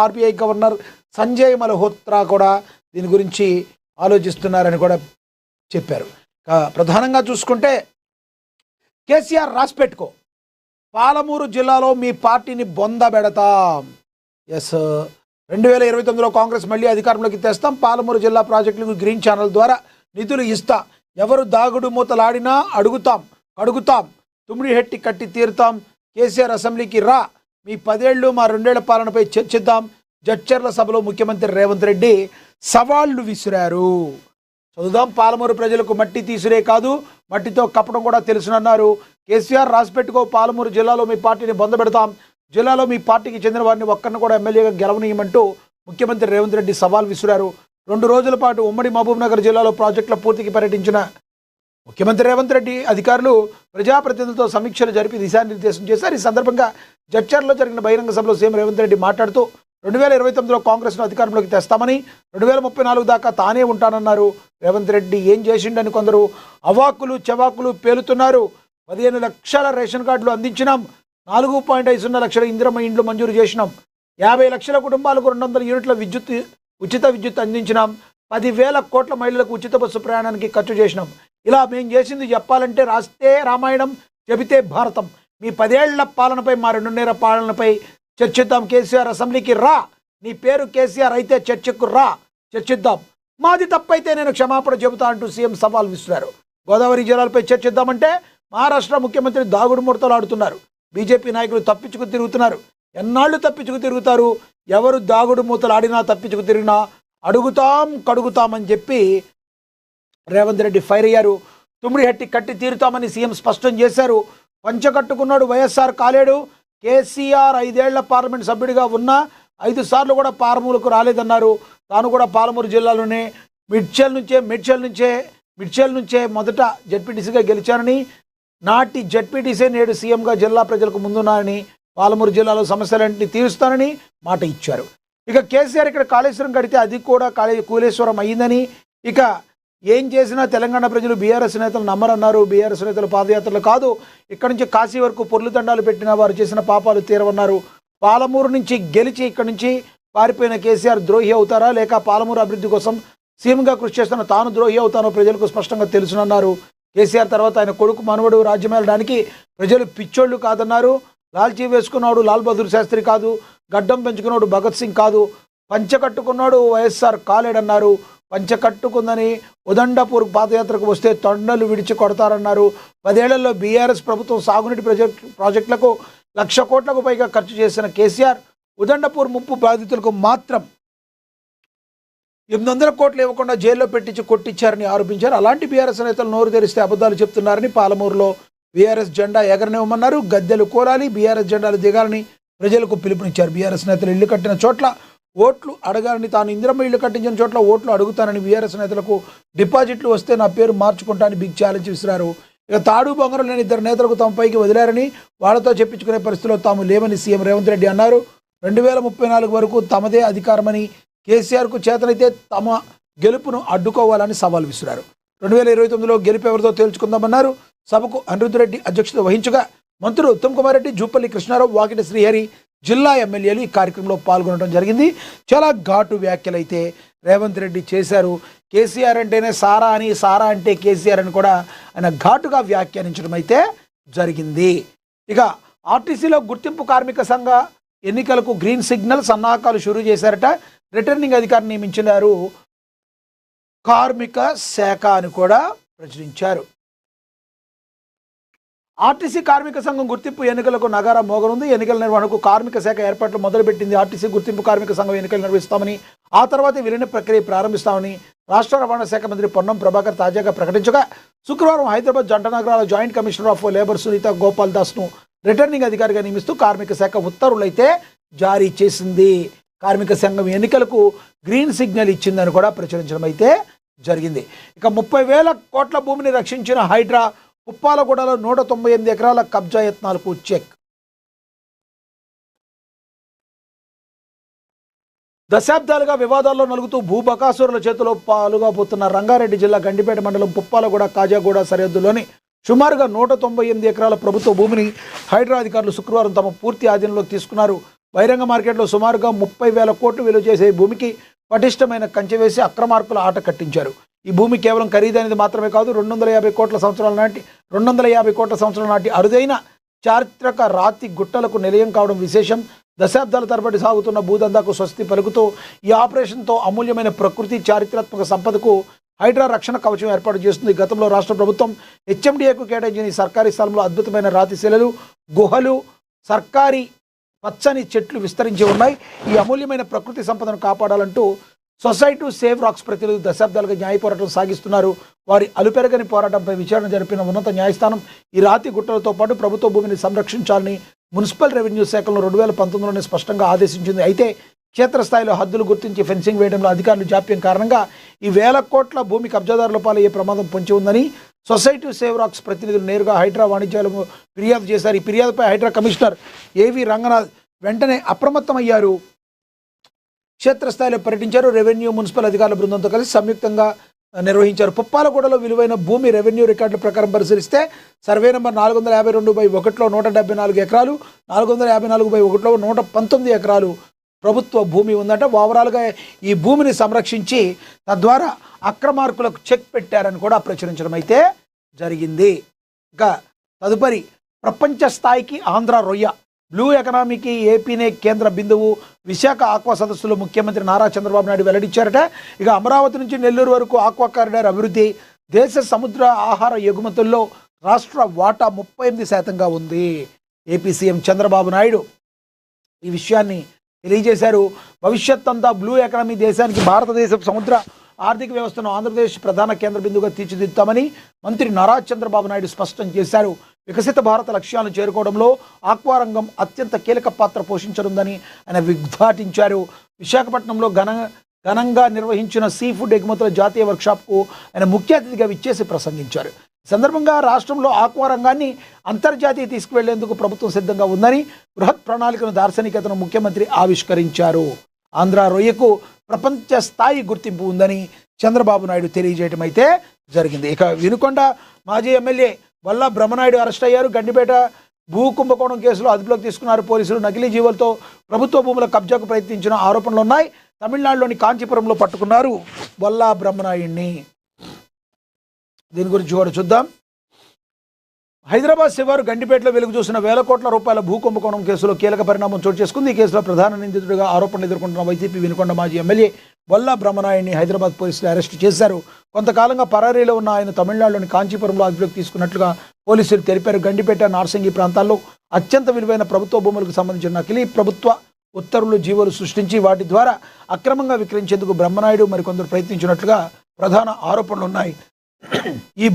RBI governor Sanjay Malhotra కూడా దీని గురించి ఆలోచిస్తున్నారని కూడా చెప్పారు. ప్రధానంగా చూసుకుంటే కేసీఆర్ రాసిపెట్టుకో, పాలమూరు జిల్లాలో మీ పార్టీని బొందబెడతాం. ఎస్, 2029లో కాంగ్రెస్ మళ్ళీ అధికారంలోకి తెస్తాం. పాలమూరు జిల్లా ప్రాజెక్టులకు గ్రీన్ ఛానల్ ద్వారా నిధులు ఇస్తా. ఎవరు దాగుడు మూతలాడినా అడుగుతాం. తుమ్మిడిహెట్టి కట్టి తీరుతాం. కేసీఆర్ అసెంబ్లీకి రా, మీ 10 ఏళ్ళు మా 2 ఏళ్ల పాలనపై చర్చిద్దాం. జడ్చర్ల సభలో ముఖ్యమంత్రి రేవంత్ రెడ్డి సవాళ్లు విసిరారు. చదువుదాం, పాలమూరు ప్రజలకు మట్టి తీసురే కాదు మట్టితో కప్పడం కూడా తెలుసునన్నారు. కేసీఆర్ రాసిపెట్టుకో, పాలమూరు జిల్లాలో మీ పార్టీని బొందబెడతాం. జిల్లాలో మీ పార్టీకి చెందిన వారిని ఒక్కరిని కూడా ఎమ్మెల్యేగా గెలవనీయమంటూ ముఖ్యమంత్రి రేవంత్ రెడ్డి సవాల్ విసిరారు. 2 రోజుల పాటు ఉమ్మడి మహబూబ్నగర్ జిల్లాలో ప్రాజెక్టుల పూర్తికి పర్యటించిన ముఖ్యమంత్రి రేవంత్ రెడ్డి అధికారులు ప్రజాప్రతినిధులతో సమీక్షలు జరిపి దిశానిర్దేశం చేశారు. ఈ సందర్భంగా జడ్చర్లో జరిగిన బహిరంగ సభలో సీఎం రేవంత్ రెడ్డి మాట్లాడుతూ 2029లో కాంగ్రెస్ను అధికారంలోకి తెస్తామని, 2034 దాకా తానే ఉంటానన్నారు. రేవంత్ రెడ్డి ఏం చేసిండని కొందరు అవాకులు చెవాకులు పేలుతున్నారు. 15 లక్షల రేషన్ కార్డులు అందించినాం, 4.50 లక్షల ఇందిరమ్మ ఇండ్లు మంజూరు చేసినాం, 50 లక్షల కుటుంబాలకు 200 యూనిట్ల ఉచిత విద్యుత్ అందించినాం, 10,000 కోట్ల మహిళలకు ఉచిత బస్సు ప్రయాణానికి ఖర్చు చేసినాం. ఇలా మేం చేసింది చెప్పాలంటే రాస్తే రామాయణం, చెబితే భారతం. మీ 10 ఏళ్ల పాలనపై, మా 2 ఏళ్ల పాలనపై చర్చిద్దాం. కేసీఆర్ అసెంబ్లీకి రా, నీ పేరు కేసీఆర్ అయితే చర్చకు రా, చర్చిద్దాం. మాది తప్పైతే నేను క్షమాపణ చెబుతా అంటూ సీఎం సవాల్ విసిరారు. గోదావరి జిల్లాలపై చర్చిద్దామంటే మహారాష్ట్ర ముఖ్యమంత్రి దాగుడు ముడతలు ఆడుతున్నారు. బీజేపీ నాయకులు తప్పించుకు తిరుగుతున్నారు. ఎన్నాళ్ళు తప్పించుకు తిరుగుతారు? ఎవరు దాగుడు మూతలు ఆడినా తప్పించుకు తిరిగినా కడుగుతామని చెప్పి రేవంత్ రెడ్డి ఫైర్ అయ్యారు. తుమ్మిడిహెట్టి కట్టి తీరుతామని సీఎం స్పష్టం చేశారు. పంచకట్టుకున్నాడు వైఎస్ఆర్ కాలేడు. కేసీఆర్ 5 ఏళ్ల పార్లమెంట్ సభ్యుడిగా ఉన్నా 5 సార్లు కూడా పాలమూరుకు రాలేదన్నారు. తాను కూడా పాలమూరు జిల్లాలోనే మిడ్చల్ నుంచే మొదట జడ్పీటీసీగా గెలిచానని, నాటి జడ్పీటీసీ నేడు సీఎంగా జిల్లా ప్రజలకు ముందున్నానని, పాలమూరు జిల్లాలో సమస్యలన్నింటినీ తీరుస్తానని మాట ఇచ్చారు. ఇక కేసీఆర్ ఇక్కడ కాళేశ్వరం కడితే అది కూడా కూలేశ్వరం అయ్యిందని, ఇక ఏం చేసినా తెలంగాణ ప్రజలు బీఆర్ఎస్ నేతలు నమ్మరన్నారు. బీఆర్ఎస్ నేతలు పాదయాత్రలు కాదు, ఇక్కడి నుంచి కాశీ వరకు పొర్లు దండాలు పెట్టిన వారు చేసిన పాపాలు తీరవన్నారు. పాలమూరు నుంచి గెలిచి ఇక్కడి నుంచి పారిపోయిన కేసీఆర్ ద్రోహి అవుతారా, లేక పాలమూరు అభివృద్ధి కోసం సీఎంగా కృషి చేస్తున్న తాను ద్రోహి అవుతానో ప్రజలకు స్పష్టంగా తెలుసునన్నారు. కేసీఆర్ తర్వాత ఆయన కొడుకు మనవడు రాజ్యమేలడానికి ప్రజలు పిచ్చోళ్ళు కాదన్నారు. లాల్చీ వేసుకున్నాడు లాల్ బహదూర్ శాస్త్రి కాదు, గడ్డం పెంచుకున్నాడు భగత్ సింగ్ కాదు, పంచకట్టుకున్నాడు వైఎస్ఆర్ కాలేడన్నారు. పంచకట్టుకుందని ఉదండపూర్ పాదయాత్రకు వస్తే తొండలు విడిచి కొడతారన్నారు. 10 ఏళ్లలో బీఆర్ఎస్ ప్రభుత్వం సాగునీటి ప్రాజెక్టులకు 1,00,000 కోట్లకు పైగా ఖర్చు చేసిన కేసీఆర్ ఉదండపూర్ ముంపు బాధితులకు మాత్రం 800 కోట్లు ఇవ్వకుండా జైల్లో పెట్టించి కొట్టించారని ఆరోపించారు. అలాంటి బీఆర్ఎస్ నేతలు నోరు తెరిస్తే అబద్ధాలు చెప్తున్నారని పాలమూరులో బీఆర్ఎస్ జెండా ఎగరనివ్వమన్నారు. గద్దెలు కోలాలి, బీఆర్ఎస్ జెండాలు దిగాలని ప్రజలకు పిలుపునిచ్చారు. బీఆర్ఎస్ నేతలు ఇల్లు కట్టిన చోట్ల ఓట్లు అడగాలని, తాను ఇందిరమ్మ ఇల్లు కట్టించిన చోట్ల ఓట్లు అడుగుతానని, బీఆర్ఎస్ నేతలకు డిపాజిట్లు వస్తే నా పేరు మార్చుకుంటానని బిగ్ ఛాలెంజ్ విసిరారు. ఇక తాడు బొంగరం లేని 2 నేతలకు తమ పైకి వదిలారని, వాళ్ళతో చెప్పించుకునే పరిస్థితిలో తాము లేవని సీఎం రేవంత్ రెడ్డి అన్నారు. 2034 వరకు తమదే అధికారమని, కేసీఆర్కు చేతనైతే తమ గెలుపును అడ్డుకోవాలని సవాల్ విసిరారు. 2029లో గెలుపు ఎవరితో తేల్చుకుందామన్నారు. సభకు అనిరుద్ధ్ రెడ్డి అధ్యక్షత వహించగా మంత్రులు ఉత్తమ్ కుమార్ రెడ్డి, జూపల్లి కృష్ణారావు, వాకిటి శ్రీహరి, జిల్లా ఎమ్మెల్యేలు ఈ కార్యక్రమంలో పాల్గొనడం జరిగింది. చాలా ఘాటు వ్యాఖ్యలైతే రేవంత్ రెడ్డి చేశారు. కేసీఆర్ అంటేనే సారా అని, సారా అంటే కేసీఆర్ అని కూడా ఆయన ఘాటుగా వ్యాఖ్యానించడం అయితే జరిగింది. ఇక ఆర్టీసీలో గుర్తింపు కార్మిక సంఘ ఎన్నికలకు గ్రీన్ సిగ్నల్ సన్నాహకాలు షురూ చేశారట. రిటర్నింగ్ అధికారిని నియమించినారు. కార్మిక శాఖ అని కూడా ప్రచురించారు. ఆర్టీసీ కార్మిక సంఘం గుర్తింపు ఎన్నికలకు నగారా మోగనుంది. ఎన్నికల నిర్వహణకు కార్మిక శాఖ ఏర్పాట్లు మొదలుపెట్టింది. ఆర్టీసీ గుర్తింపు కార్మిక సంఘం ఎన్నికలు నిర్వహిస్తామని, ఆ తర్వాత విలీన ప్రక్రియ ప్రారంభిస్తామని రాష్ట్ర రవాణా శాఖ మంత్రి పొన్నం ప్రభాకర్ తాజాగా ప్రకటించగా, శుక్రవారం హైదరాబాద్ జంట నగరాల joint commissioner of labour Sunitha Gopal దాస్ను రిటర్నింగ్ అధికారిగా నియమిస్తూ కార్మిక శాఖ ఉత్తర్వులైతే జారీ చేసింది. కార్మిక సంఘం ఎన్నికలకు గ్రీన్ సిగ్నల్ ఇచ్చిందని కూడా ప్రచురించడం అయితే జరిగింది. ఇక 30,000 కోట్ల భూమిని రక్షించిన హైడ్రా ఉప్పాలగూడలో 198 ఎకరాల కబ్జా యత్నాలకు చెక్. దశాబ్దాలుగా వివాదాల్లో నలుగుతూ భూబకాసురుల చేతిలో పాలుగా పోతున్న రంగారెడ్డి జిల్లా గండిపేట మండలం పుప్పాలగూడ కాజాగూడ సరిహద్దులోని సుమారుగా 198 ఎకరాల ప్రభుత్వ భూమిని హైడ్రా అధికారులు శుక్రవారం తమ పూర్తి ఆధీనంలోకి తీసుకున్నారు. బహిరంగ మార్కెట్లో సుమారుగా 30,000 కోట్లు విలువ చేసే ఈ భూమికి పటిష్టమైన కంచె వేసి అక్రమార్కుల ఆట కట్టించారు. ఈ భూమి కేవలం ఖరీదైనది మాత్రమే కాదు, 250 కోట్ల సంవత్సరాల నాటి అరుదైన చారిత్రక రాతి గుట్టలకు నిలయం కావడం విశేషం. దశాబ్దాల తరబడి సాగుతున్న భూదందాకు స్వస్తి పలుకుతూ ఈ ఆపరేషన్తో అమూల్యమైన ప్రకృతి చారిత్రాత్మక సంపదకు హైడ్రా రక్షణ కవచం ఏర్పాటు చేస్తుంది. గతంలో రాష్ట్ర ప్రభుత్వం హెచ్ఎండిఏకు కేటాయించిన ఈ సర్కారీ స్థలంలో అద్భుతమైన రాతి శిలలు, గుహలు, సర్కారీ పచ్చని చెట్లు విస్తరించి ఉన్నాయి. ఈ అమూల్యమైన ప్రకృతి సంపదను కాపాడాలంటూ సొసైటీ టు సేవ్ రాక్స్ ప్రతినిధులు దశాబ్దాలుగా న్యాయ పోరాటం సాగిస్తున్నారు. వారి అలుపెరగని పోరాటంపై విచారణ జరిపిన ఉన్నత న్యాయస్థానం ఈ రాతి గుట్టలతో పాటు ప్రభుత్వ భూమిని సంరక్షించాలని మున్సిపల్ రెవెన్యూ శాఖలో 2019లోనే స్పష్టంగా ఆదేశించింది. అయితే క్షేత్రస్థాయిలో హద్దులు గుర్తించి ఫెన్సింగ్ వేయడంలో అధికారులు జాప్యం కారణంగా ఈ 1000 కోట్ల భూమి కబ్జాదారుల పాలయ్యే ప్రమాదం పొంచి ఉందని సొసైటీ టు సేవ్ రాక్స్ ప్రతినిధులు నేరుగా హైడ్రా వాణిజ్యాలకు ఫిర్యాదు చేశారు. ఈ ఫిర్యాదుపై హైడ్రా కమిషనర్ ఏవి రంగనాథ్ వెంటనే అప్రమత్తమయ్యారు. క్షేత్రస్థాయిలో పర్యటించారు. రెవెన్యూ, మున్సిపల్ అధికారుల బృందంతో కలిసి సంయుక్తంగా నిర్వహించారు. పుప్పాలగూడలో విలువైన భూమి రెవెన్యూ రికార్డుల ప్రకారం పరిశీలిస్తే సర్వే నెంబర్ 452/1లో 174 ఎకరాలు, 454/1లో 119 ఎకరాలు ప్రభుత్వ భూమి ఉందంటే ఓవరాల్గా ఈ భూమిని సంరక్షించి తద్వారా అక్రమార్కులకు చెక్ పెట్టారని కూడా ప్రచురించడం అయితే జరిగింది. ఇక తదుపరి ప్రపంచ స్థాయికి ఆంధ్ర రొయ్య బ్లూ ఎకనామీకి ఏపీనే కేంద్ర బిందువు. విశాఖ ఆక్వా సదస్సులో ముఖ్యమంత్రి నారా చంద్రబాబు నాయుడు వెల్లడించారట. ఇక అమరావతి నుంచి నెల్లూరు వరకు ఆక్వా కారిడార్ అభివృద్ధి, దేశ సముద్ర ఆహార ఎగుమతుల్లో రాష్ట్ర వాటా 38%గా ఉంది. ఏపీ సీఎం చంద్రబాబు నాయుడు ఈ విషయాన్ని తెలియజేశారు. భవిష్యత్ అంతా బ్లూ ఎకానమీ, దేశానికి భారతదేశం సముద్ర ఆర్థిక వ్యవస్థను ఆంధ్రప్రదేశ్ ప్రధాన కేంద్ర బిందువుగా తీర్చిదిద్దామని మంత్రి నారా చంద్రబాబు నాయుడు స్పష్టం చేశారు. వికసిత భారత లక్ష్యాలను చేరుకోవడంలో ఆక్వా రంగం అత్యంత కీలక పాత్ర పోషించనుందని ఆయన ఉద్ఘాటించారు. విశాఖపట్నంలో ఘనంగా నిర్వహించిన సీ ఫుడ్ ఎగుమతుల జాతీయ వర్క్షాప్కు ఆయన ముఖ్య అతిథిగా విచ్చేసి ప్రసంగించారు. ఈ సందర్భంగా రాష్ట్రంలో ఆక్వా రంగాన్ని అంతర్జాతీయ తీసుకువెళ్లేందుకు ప్రభుత్వం సిద్ధంగా ఉందని బృహత్ ప్రణాళికను, దార్శనికతను ముఖ్యమంత్రి ఆవిష్కరించారు. ఆంధ్ర రొయ్యకు ప్రపంచ స్థాయి గుర్తింపు ఉందని చంద్రబాబు నాయుడు తెలియజేయడం అయితే జరిగింది. ఇక వినుకొండ మాజీ ఎమ్మెల్యే వల్ల బ్రహ్మనాయుడు అరెస్ట్ అయ్యారు. గండిపేట భూ కుంభకోణం కేసులో అదుపులోకి తీసుకున్నారు పోలీసులు. నకిలీ జీవులతో ప్రభుత్వ భూముల కబ్జాకు ప్రయత్నించిన ఆరోపణలు ఉన్నాయి. తమిళనాడులోని కాంచీపురంలో పట్టుకున్నారు వల్ల బ్రహ్మనాయుడిని. దీని గురించి కూడా చూద్దాం. హైదరాబాద్ శివారు గండిపేటలో వెలుగు చూసిన 1000 కోట్ల రూపాయల భూ కుంభకోణం కేసులో కీలక పరిణామం చోటు చేసుకుంది. ఈ కేసులో ప్రధాన నిందితుడిగా ఆరోపణలు ఎదుర్కొంటున్న వైసీపీ వినుకొండ మాజీ ఎమ్మెల్యే వల్ల బ్రహ్మనాయుడిని హైదరాబాద్ పోలీసులు అరెస్టు చేశారు. కొంతకాలంగా పరారీలో ఉన్న ఆయన తమిళనాడులోని కాంచీపురంలో అదుపులోకి తీసుకున్నట్లుగా పోలీసులు తెలిపారు. గండిపేట, నార్సింగి ప్రాంతాల్లో అత్యంత విలువైన ప్రభుత్వ భూములకు సంబంధించిన నకిలీ ప్రభుత్వ ఉత్తర్వులు, జీవోలు సృష్టించి వాటి ద్వారా అక్రమంగా విక్రయించేందుకు బ్రహ్మనాయుడు మరికొందరు ప్రయత్నించినట్లుగా ప్రధాన ఆరోపణలు ఉన్నాయి. ఈ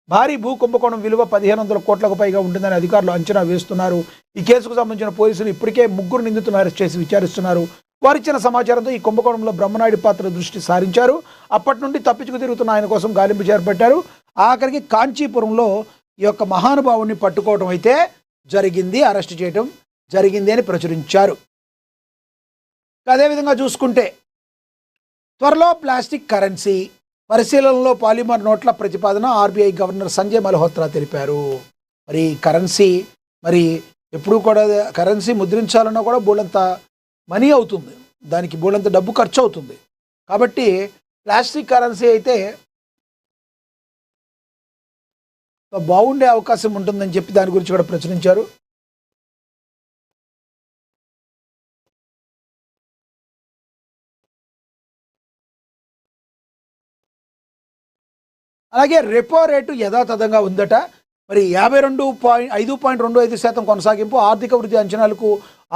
భారీ భూ కుంభకోణం విలువ 1500 కోట్లకు పైగా ఉంటుందని అధికారులు అంచనా వేస్తున్నారు. ఈ కేసుకు సంబంధించిన పోలీసులు ఇప్పటికే 3 నిందితులను అరెస్ట్ చేసి విచారిస్తున్నారు. వారిచ్చిన సమాచారంతో ఈ కుంభకోణంలో బ్రహ్మనాయుడి పాత్ర దృష్టి సారించారు. అప్పటి నుండి తప్పించుకు తిరుగుతున్న ఆయన కోసం గాలింపు చేపట్టారు. ఆఖరికి కాంచీపురంలో ఈ యొక్క మహానుభావుడిని పట్టుకోవడం అయితే జరిగింది, అరెస్ట్ చేయడం జరిగింది అని ప్రచురించారు. అదేవిధంగా చూసుకుంటే త్వరలో ప్లాస్టిక్ కరెన్సీ పరిశీలనలో పాలిమర్ నోట్ల ప్రతిపాదన ఆర్బీఐ గవర్నర్ సంజయ్ మల్హోత్రా తెలిపారు. మరి కరెన్సీ ఎప్పుడు కూడా కరెన్సీ ముద్రించాలన్నా కూడా బోళ్ళంత మనీ అవుతుంది, దానికి బోళ్ళంత డబ్బు ఖర్చు అవుతుంది. కాబట్టి ప్లాస్టిక్ కరెన్సీ అయితే బాగుండే అవకాశం ఉంటుందని చెప్పి దాని గురించి కూడా ప్రచురించారు. అలాగే రెపో రేటు యథాతథంగా ఉందట. మరి 5.25% కొనసాగింపు. ఆర్థిక వృద్ధి అంచనాలకు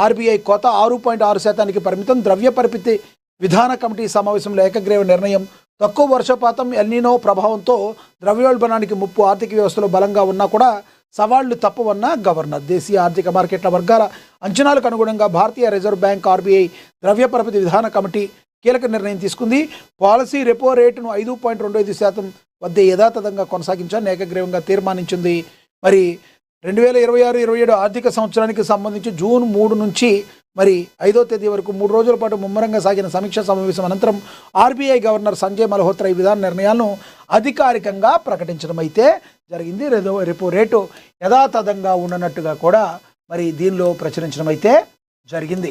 ఆర్బీఐ కోత 6.6%కి పరిమితం. ద్రవ్య పరిమితి విధాన కమిటీ సమావేశంలో ఏకగ్రీవ నిర్ణయం. తక్కువ వర్షపాతం, ఎల్నినో ప్రభావంతో ద్రవ్యోల్బణానికి ముప్పు ఆర్థిక వ్యవస్థలో బలంగా ఉన్నా కూడా సవాళ్లు తప్పవన్న గవర్నర్. దేశీయ ఆర్థిక మార్కెట్ల వర్గాల అంచనాలకు అనుగుణంగా భారతీయ రిజర్వ్ బ్యాంక్, ఆర్బీఐ ద్రవ్య పరిమితి విధాన కమిటీ కీలక నిర్ణయం తీసుకుంది. పాలసీ రెపో రేటును 5.25% వద్ద యథాతథంగా కొనసాగించాలని ఏకగ్రీవంగా తీర్మానించింది. మరి 2026-27 ఆర్థిక సంవత్సరానికి సంబంధించి జూన్ 3 నుంచి 5వ తేదీ వరకు 3 రోజుల పాటు ముమ్మరంగా సాగిన సమీక్షా సమావేశం అనంతరం ఆర్బీఐ గవర్నర్ సంజయ్ మల్హోత్రా ఈ విధాన నిర్ణయాలను అధికారికంగా ప్రకటించడం అయితే జరిగింది. రెపో రేటు యథాతథంగా ఉండనట్టుగా కూడా దీనిలో ప్రచురించడం అయితే జరిగింది.